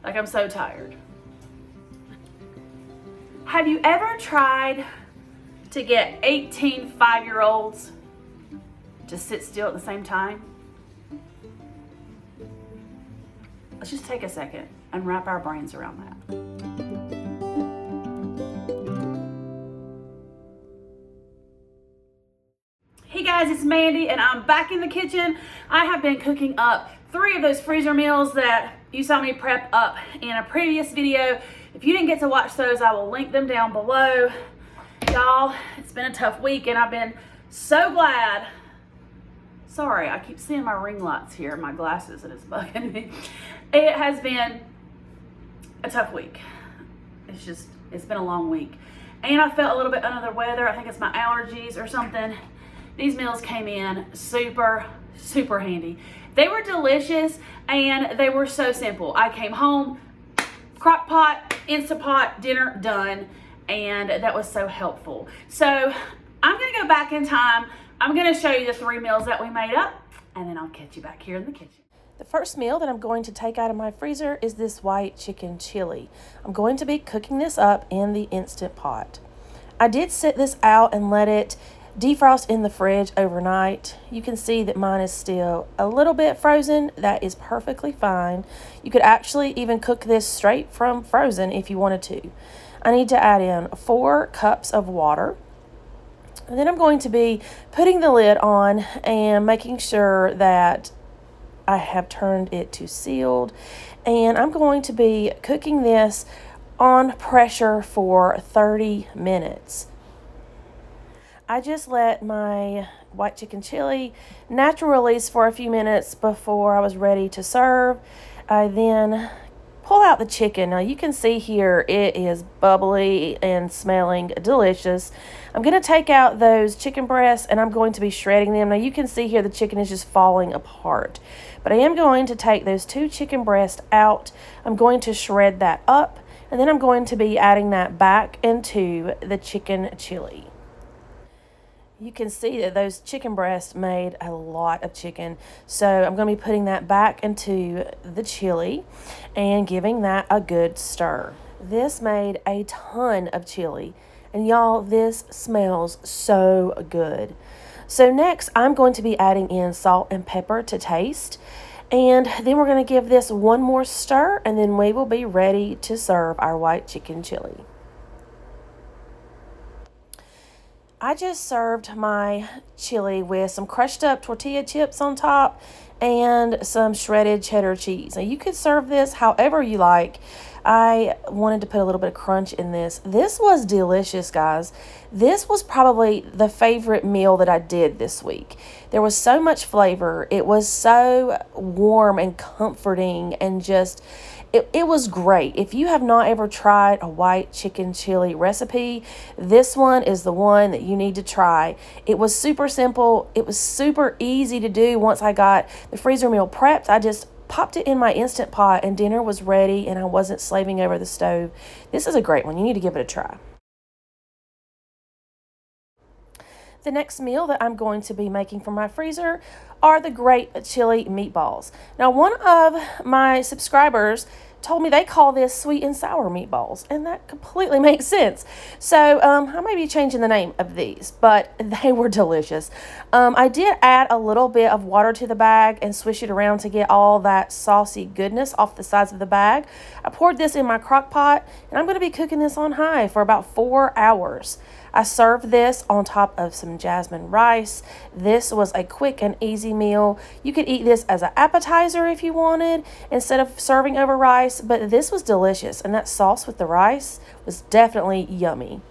Like, I'm so tired. Have you ever tried to get 18 5-year-olds to sit still at the same time? Let's just take a second and wrap our brains around that. Hey guys, it's Mandy and I'm back in the kitchen. I have been cooking up 3 of those freezer meals that you saw me prep up in a previous video. If you didn't get to watch those, I will link them down below. Y'all, it's been a tough week and I've been so glad. Sorry, I keep seeing my ring lights here in my glasses and it's bugging me. It has been a tough week. It's been a long week. And I felt a little bit under the weather. I think it's my allergies or something. These meals came in super, super handy. They were delicious and they were so simple. I came home, crock pot, Instant Pot, dinner done, and that was so helpful. So I'm gonna go back in time. I'm gonna show you the 3 meals that we made up, and then I'll catch you back here in the kitchen. The first meal that I'm going to take out of my freezer is this white chicken chili. I'm going to be cooking this up in the Instant Pot. I did sit this out and let it defrost in the fridge overnight. You can see that mine is still a little bit frozen. That is perfectly fine. You could actually even cook this straight from frozen if you wanted to. I need to add in 4 cups of water. And then I'm going to be putting the lid on and making sure that I have turned it to sealed. And I'm going to be cooking this on pressure for 30 minutes. I just let my white chicken chili natural release for a few minutes before I was ready to serve. I then pull out the chicken. Now you can see here it is bubbly and smelling delicious. I'm going to take out those chicken breasts and I'm going to be shredding them. Now you can see here the chicken is just falling apart. But I am going to take those 2 chicken breasts out. I'm going to shred that up and then I'm going to be adding that back into the chicken chili. You can see that those chicken breasts made a lot of chicken. So I'm going to be putting that back into the chili and giving that a good stir. This made a ton of chili. And y'all, this smells so good. So next, I'm going to be adding in salt and pepper to taste. And then we're going to give this one more stir and then we will be ready to serve our white chicken chili. I just served my chili with some crushed up tortilla chips on top and some shredded cheddar cheese. Now you could serve this however you like. I wanted to put a little bit of crunch in this. This was delicious, guys. This was probably the favorite meal that I did this week. There was so much flavor. It was so warm and comforting and just... It was great. If you have not ever tried a white chicken chili recipe, this one is the one that you need to try. It was super simple. It was super easy to do. Once I got the freezer meal prepped, I just popped it in my Instant Pot and dinner was ready and I wasn't slaving over the stove. This is a great one. You need to give it a try. The next meal that I'm going to be making from my freezer are the great chili meatballs. Now, one of my subscribers told me they call this sweet and sour meatballs, and that completely makes sense. So I may be changing the name of these, but they were delicious. I did add a little bit of water to the bag and swish it around to get all that saucy goodness off the sides of the bag. I poured this in my crock pot, and I'm going to be cooking this on high for about 4 hours. I served this on top of some jasmine rice. This was a quick and easy meal. You could eat this as an appetizer if you wanted instead of serving over rice, but this was delicious and that sauce with the rice was definitely yummy.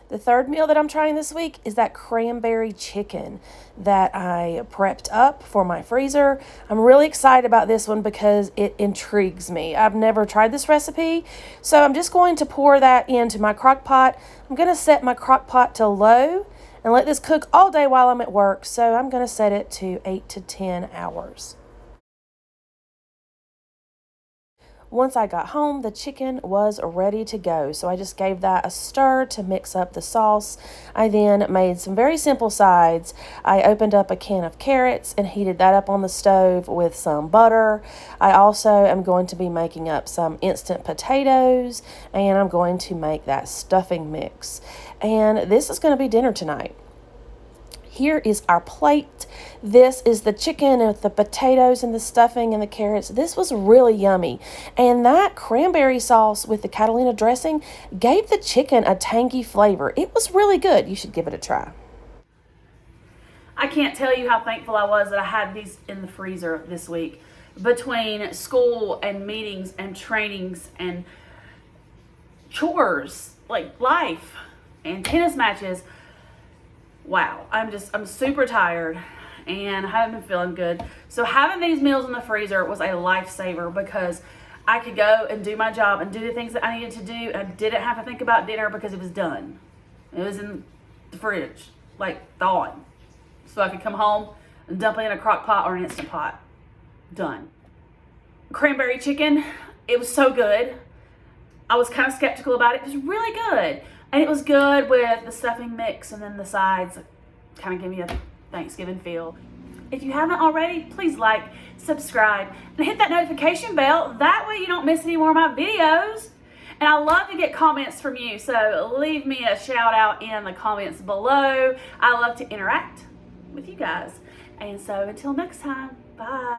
The third meal that I'm trying this week is that cranberry chicken that I prepped up for my freezer. I'm really excited about this one because it intrigues me. I've never tried this recipe, so I'm just going to pour that into my crock pot. I'm going to set my crock pot to low and let this cook all day while I'm at work, so I'm going to set it to 8 to 10 hours. Once I got home, the chicken was ready to go, so I just gave that a stir to mix up the sauce. I then made some very simple sides. I opened up a can of carrots and heated that up on the stove with some butter. I also am going to be making up some instant potatoes, and I'm going to make that stuffing mix. And this is going to be dinner tonight. Here is our plate. This is the chicken with the potatoes and the stuffing and the carrots. This was really yummy. And that cranberry sauce with the Catalina dressing gave the chicken a tangy flavor. It was really good. You should give it a try. I can't tell you how thankful I was that I had these in the freezer this week. Between school and meetings and trainings and chores, like life and tennis matches. Wow, I'm super tired and I haven't been feeling good. So having these meals in the freezer was a lifesaver because I could go and do my job and do the things that I needed to do. And I didn't have to think about dinner because it was done. It was in the fridge, like thawing. So I could come home and dump it in a crock pot or an Instant Pot. Done. Cranberry chicken, it was so good. I was kind of skeptical about it. It was really good. And it was good with the stuffing mix and then the sides. Kind of give me a Thanksgiving feel. If you haven't already, please like, subscribe, and hit that notification bell. That way you don't miss any more of my videos. And I love to get comments from you. So leave me a shout out in the comments below. I love to interact with you guys. And so until next time, bye.